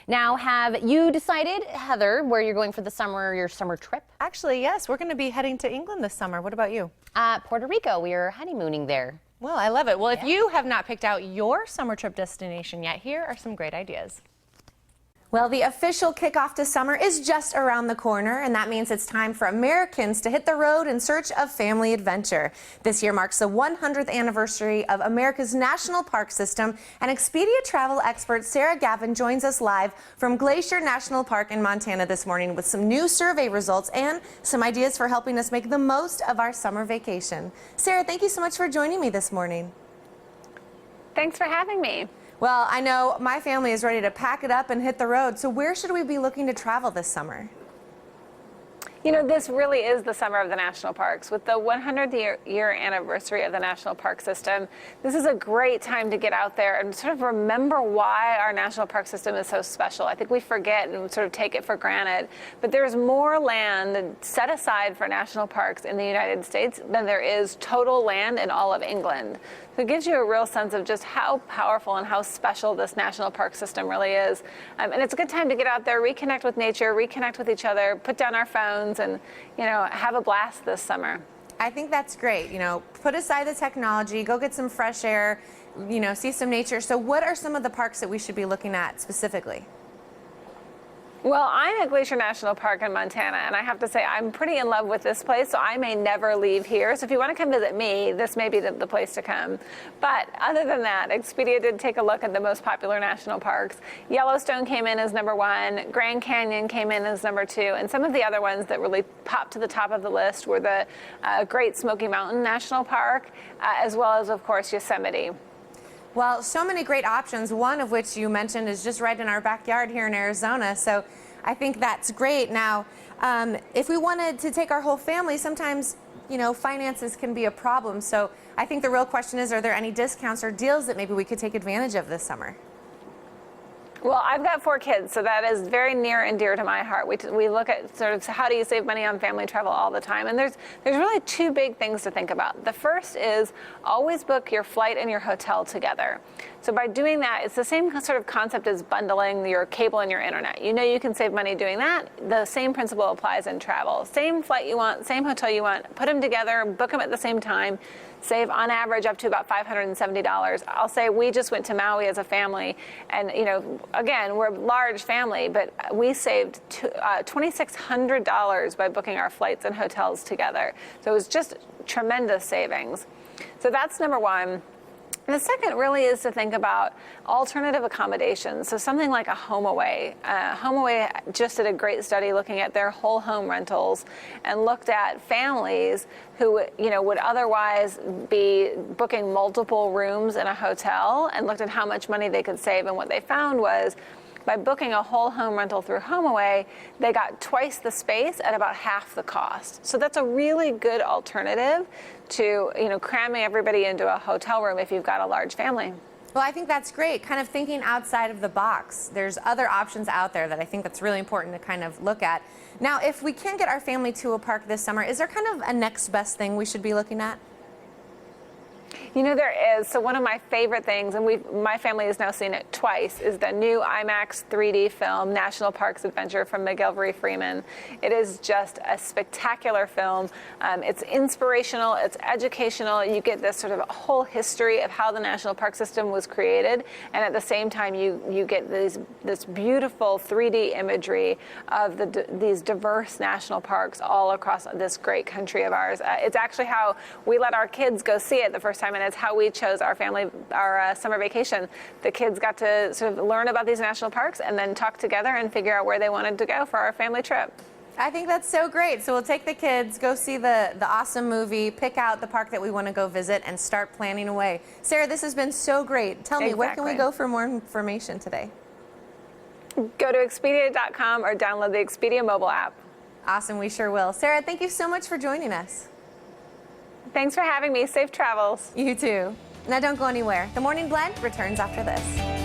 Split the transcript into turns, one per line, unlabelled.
Now, have you decided, Heather, where you're going for the summer, your summer trip?
Actually, yes, we're going to be heading to England this summer. What about you?
Puerto Rico. We are honeymooning there.
Well, I love it. Well, if you have not picked out your summer trip destination yet, here are some great ideas. Well, the official kickoff to summer is just around the corner, and that means it's time for Americans to hit the road in search of family adventure. This year marks the 100th anniversary of America's National Park System, and Expedia travel expert Sarah Gavin joins us live from Glacier National Park in Montana this morning with some new survey results and some ideas for helping us make the most of our summer vacation. Sarah, thank you so much for joining me this morning.
Thanks for having me.
Well, I know my family is ready to pack it up and hit the road, so where should we be looking to travel this summer?
You know, this really is the summer of the national parks. With the 100th year anniversary of the National Park System, this is a great time to get out there and sort of remember why our national park system is so special. I think we forget and sort of take it for granted, but there's more land set aside for national parks in the United States than there is total land in all of England. So it gives you a real sense of just how powerful and how special this national park system really is. And it's a good time to get out there, reconnect with nature, reconnect with each other, put down our phones, and, you know, have a blast this summer.
I think that's great. You know, put aside the technology, go get some fresh air, you know, see some nature. So what are some of the parks that we should be looking at specifically?
Well, I'm at Glacier National Park in Montana, and I have to say I'm pretty in love with this place, so I may never leave here. So if you want to come visit me, this may be the place to come. But other than that, Expedia did take a look at the most popular national parks. Yellowstone came in as #1, Grand Canyon came in as #2, and some of the other ones that really popped to the top of the list were the Great Smoky Mountain National Park, as well as, of course, Yosemite.
Well, so many great options, one of which you mentioned is just right in our backyard here in Arizona, so I think that's great. Now, if we wanted to take our whole family, sometimes, you know, finances can be a problem, so I think the real question is, are there any discounts or deals that maybe we could take advantage of this summer?
Well, I've got 4 kids, so that is very near and dear to my heart. We look at sort of how do you save money on family travel all the time, and there's really 2 big things to think about. The first is always book your flight and your hotel together. So by doing that, it's the same sort of concept as bundling your cable and your internet. You know you can save money doing that. The same principle applies in travel. Same flight you want, same hotel you want, put them together, book them at the same time. Save on average up to about $570. I'll say we just went to Maui as a family, and you know, again, we're a large family, but we saved $2,600 by booking our flights and hotels together. So it was just tremendous savings. So that's #1. And the second really is to think about alternative accommodations. So something like a HomeAway. HomeAway just did a great study looking at their whole home rentals and looked at families who, you know, would otherwise be booking multiple rooms in a hotel and looked at how much money they could save. And what they found was by booking a whole home rental through HomeAway, they got twice the space at about half the cost. So that's a really good alternative to, you know, cramming everybody into a hotel room if you've got a large family.
Well, I think that's great, kind of thinking outside of the box. There's other options out there that I think that's really important to kind of look at. Now, if we can get our family to a park this summer, is there kind of a next best thing we should be looking at?
You know, there is. So one of my favorite things, and my family has now seen it twice, is the new IMAX 3D film, National Parks Adventure from McGilvery Freeman. It is just a spectacular film. It's inspirational, it's educational. You get this sort of whole history of how the National Park System was created, and at the same time you get this beautiful 3D imagery of these diverse national parks all across this great country of ours. It's actually how we let our kids go see it the first time, and it's how we chose our summer vacation. The kids got to sort of learn about these national parks and then talk together and figure out where they wanted to go for our family trip.
I think that's so great. So we'll take the kids, go see the awesome movie, pick out the park that we want to go visit, and start planning away. Sarah, this has been so great. Tell me, where can we go for more information today?
Go to Expedia.com or download the Expedia mobile app.
Awesome, we sure will. Sarah, thank you so much for joining us.
Thanks for having me. Safe travels.
You too. Now don't go anywhere. The Morning Blend returns after this.